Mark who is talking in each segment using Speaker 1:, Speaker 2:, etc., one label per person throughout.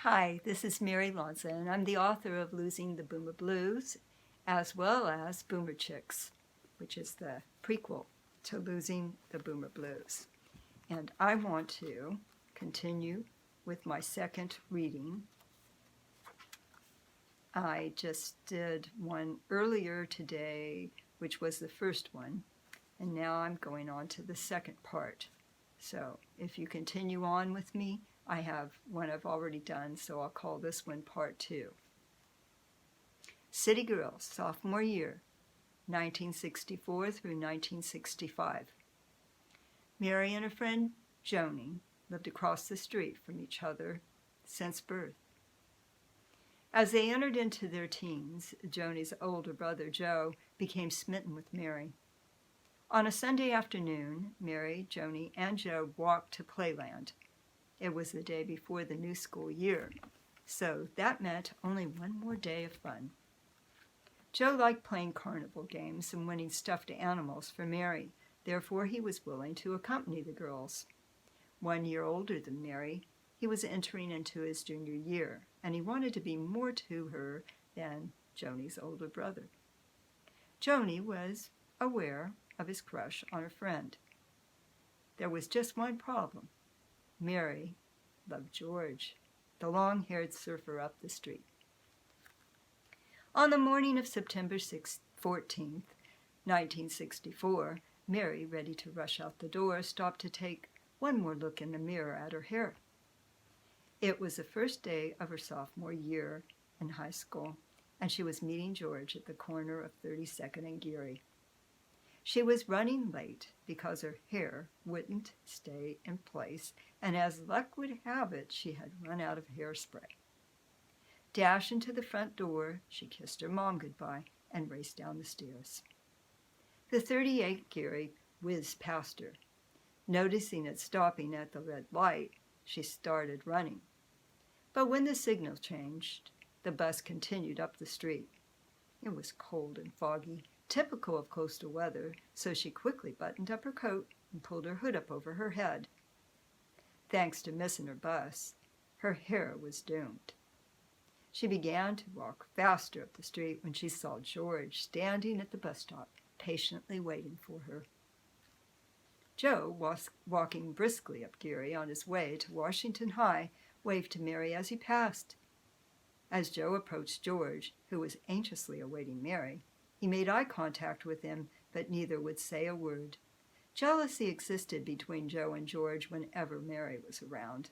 Speaker 1: Hi, this is Mary Lanza, and I'm the author of Losing the Boomer Blues, as well as Boomer Chicks, which is the prequel to Losing the Boomer Blues. And I want to continue with my second reading. I just did one earlier today, which was the first one, and now I'm going on to the second part. So if you continue on with me, I have one I've already done, so I'll call this one part 2. City Girls, sophomore year, 1964 through 1965. Mary and her friend Joni lived across the street from each other since birth. As they entered into their teens, Joni's older brother Joe became smitten with Mary. On a Sunday afternoon, Mary, Joni, and Joe walked to Playland. It was the day before the new school year, so that meant only one more day of fun. Joe liked playing carnival games and winning stuffed animals for Mary, therefore he was willing to accompany the girls. 1 year older than Mary, he was entering into his junior year, and he wanted to be more to her than Joni's older brother. Joni was aware of his crush on her friend. There was just one problem. Mary loved George, the long-haired surfer up the street. On the morning of September 14th, 1964, Mary, ready to rush out the door, stopped to take one more look in the mirror at her hair. It was the first day of her sophomore year in high school, and she was meeting George at the corner of 32nd and Geary. She was running late because her hair wouldn't stay in place, and as luck would have it, she had run out of hairspray. Dashing to the front door, she kissed her mom goodbye and raced down the stairs. The 38 Geary whizzed past her. Noticing it stopping at the red light, she started running. But when the signal changed, the bus continued up the street. It was cold and foggy, typical of coastal weather, so she quickly buttoned up her coat and pulled her hood up over her head. Thanks to missing her bus, her hair was doomed. She began to walk faster up the street when she saw George standing at the bus stop, patiently waiting for her. Joe was walking briskly up Geary on his way to Washington High, waved to Mary as he passed. As Joe approached George, who was anxiously awaiting Mary, he made eye contact with him, but neither would say a word. Jealousy existed between Joe and George whenever Mary was around.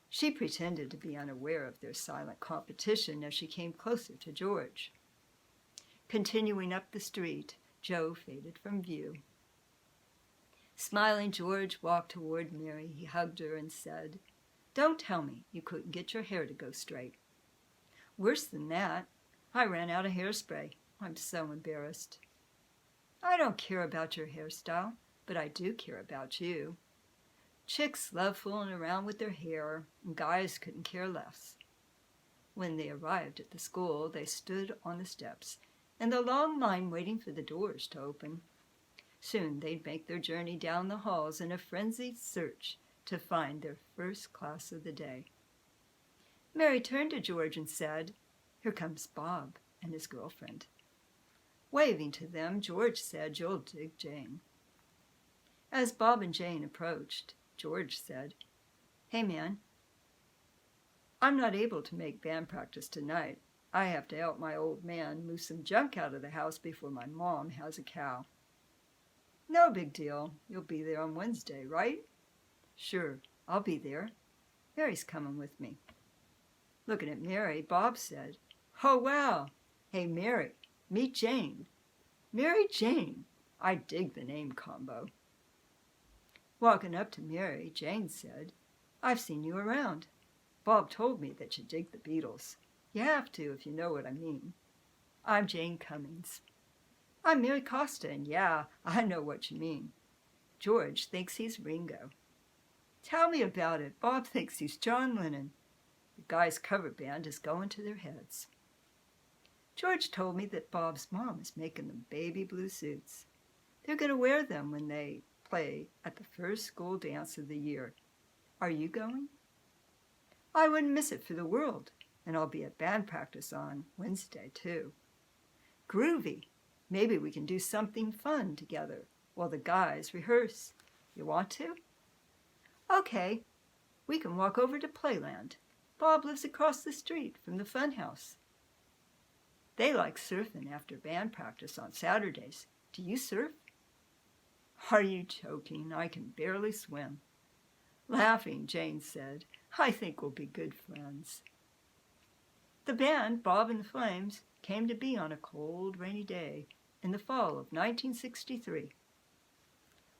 Speaker 1: She pretended to be unaware of their silent competition as she came closer to George. Continuing up the street, Joe faded from view. Smiling, George walked toward Mary. He hugged her and said, "Don't tell me you couldn't get your hair to go straight." "Worse than that. I ran out of hairspray. I'm so embarrassed." "I don't care about your hairstyle, but I do care about you. Chicks love fooling around with their hair, and guys couldn't care less." When they arrived at the school, they stood on the steps in the long line waiting for the doors to open. Soon they'd make their journey down the halls in a frenzied search to find their first class of the day. Mary turned to George and said, "Here comes Bob and his girlfriend." Waving to them, George said, "You'll dig Jane." As Bob and Jane approached, George said, "Hey man, I'm not able to make band practice tonight. I have to help my old man move some junk out of the house before my mom has a cow." "No big deal. You'll be there on Wednesday, right?" "Sure, I'll be there. Mary's coming with me." Looking at Mary, Bob said, "Oh, wow. Hey, Mary, meet Jane." "Mary Jane. I dig the name combo." Walking up to Mary, Jane said, "I've seen you around. Bob told me that you dig the Beatles. You have to if you know what I mean. I'm Jane Cummings." "I'm Mary Costa, and yeah, I know what you mean. George thinks he's Ringo." "Tell me about it. Bob thinks he's John Lennon. The guys' cover band is going to their heads." "George told me that Bob's mom is making them baby blue suits. They're going to wear them when they play at the first school dance of the year. Are you going?" I wouldn't miss it for the world, and I'll be at band practice on Wednesday, too. Groovy. Maybe we can do something fun together while the guys rehearse. You want to? Okay, we can walk over to Playland. Bob lives across the street from the fun house. They like surfing after band practice on Saturdays. Do you surf? Are you joking? I can barely swim. Laughing, Jane said, I think we'll be good friends. The band, Bob and the Flames, came to be on a cold, rainy day in the fall of 1963.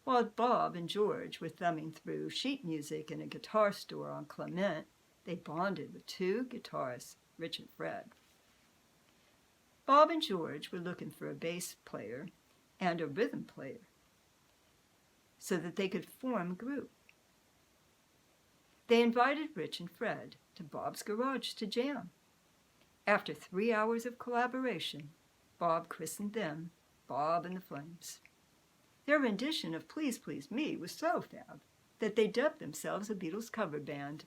Speaker 1: While Bob and George were thumbing through sheet music in a guitar store on Clement, they bonded with two guitarists, Rich and Fred. Bob and George were looking for a bass player and a rhythm player so that they could form a group. They invited Rich and Fred to Bob's garage to jam. After 3 hours of collaboration, Bob christened them Bob and the Flames. Their rendition of Please Please Me was so fab that they dubbed themselves a Beatles cover band.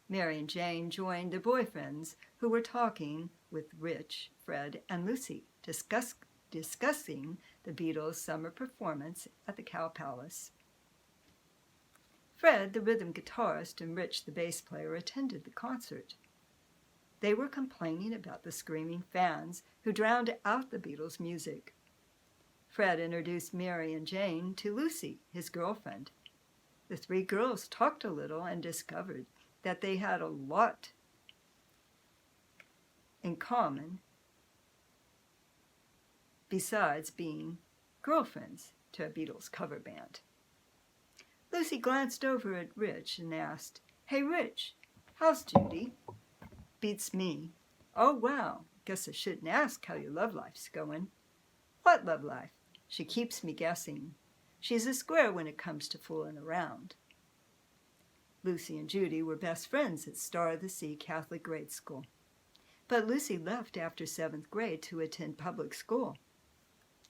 Speaker 1: Mary and Jane joined their boyfriends, who were talking with Rich, Fred, and Lucy, discussing the Beatles' summer performance at the Cow Palace. Fred, the rhythm guitarist, and Rich, the bass player, attended the concert. They were complaining about the screaming fans who drowned out the Beatles' music. Fred introduced Mary and Jane to Lucy, his girlfriend. The three girls talked a little and discovered that they had a lot in common besides being girlfriends to a Beatles cover band. Lucy glanced over at Rich and asked, Hey, Rich, how's Judy? Beats me. Oh, wow. Guess I shouldn't ask how your love life's going. What love life? She keeps me guessing. She's a square when it comes to fooling around. Lucy and Judy were best friends at Star of the Sea Catholic Grade School. But Lucy left after 7th grade to attend public school.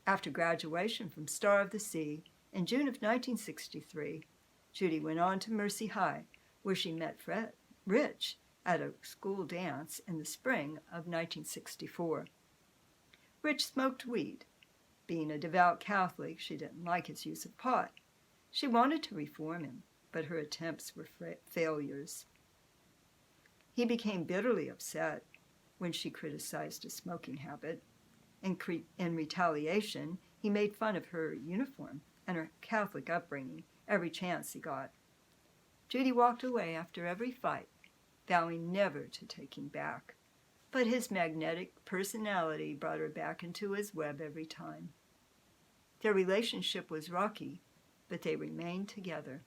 Speaker 1: After graduation from Star of the Sea in June of 1963, Judy went on to Mercy High, where she met Rich at a school dance in the spring of 1964. Rich smoked weed. Being a devout Catholic, she didn't like his use of pot. She wanted to reform him, but her attempts were failures. He became bitterly upset when she criticized his smoking habit. In retaliation, he made fun of her uniform and her Catholic upbringing every chance he got. Judy walked away after every fight, vowing never to take him back. But his magnetic personality brought her back into his web every time. Their relationship was rocky, but they remained together.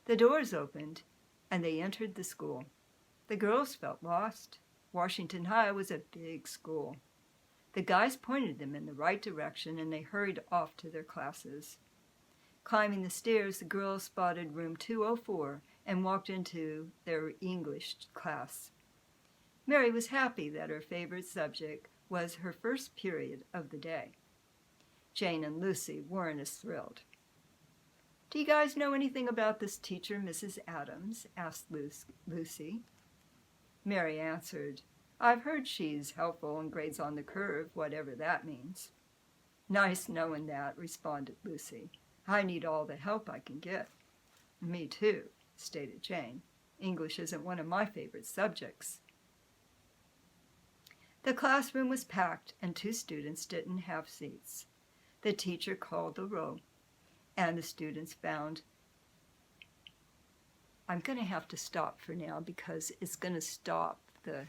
Speaker 1: The doors opened, and they entered the school. The girls felt lost. Washington High was a big school. The guys pointed them in the right direction, and they hurried off to their classes. Climbing the stairs, the girls spotted room 204 and walked into their English class. Mary was happy that her favorite subject was her first period of the day. Jane and Lucy weren't as thrilled. Do you guys know anything about this teacher, Mrs. Adams? Asked Lucy. Mary answered, I've heard she's helpful and grades on the curve, whatever that means. Nice knowing that, responded Lucy. I need all the help I can get. Me too, stated Jane. English isn't one of my favorite subjects. The classroom was packed and 2 students didn't have seats. The teacher called the roll, and the students found, I'm going to have to stop for now because it's going to stop the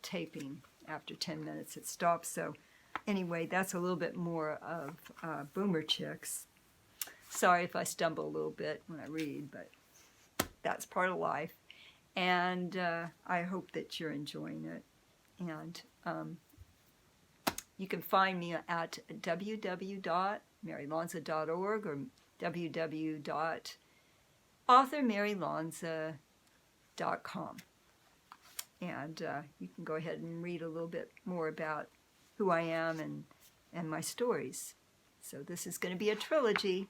Speaker 1: taping after 10 minutes. It stops. So anyway, that's a little bit more of Boomer Chicks. Sorry if I stumble a little bit when I read, but that's part of life. And I hope that you're enjoying it. And you can find me at www.marylanza.org or www.authormarylanza.com. And you can go ahead and read a little bit more about who I am and my stories. So this is going to be a trilogy.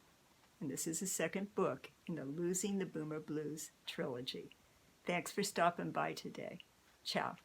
Speaker 1: and this is the second book in the Losing the Boomer Blues trilogy. Thanks for stopping by today. Ciao.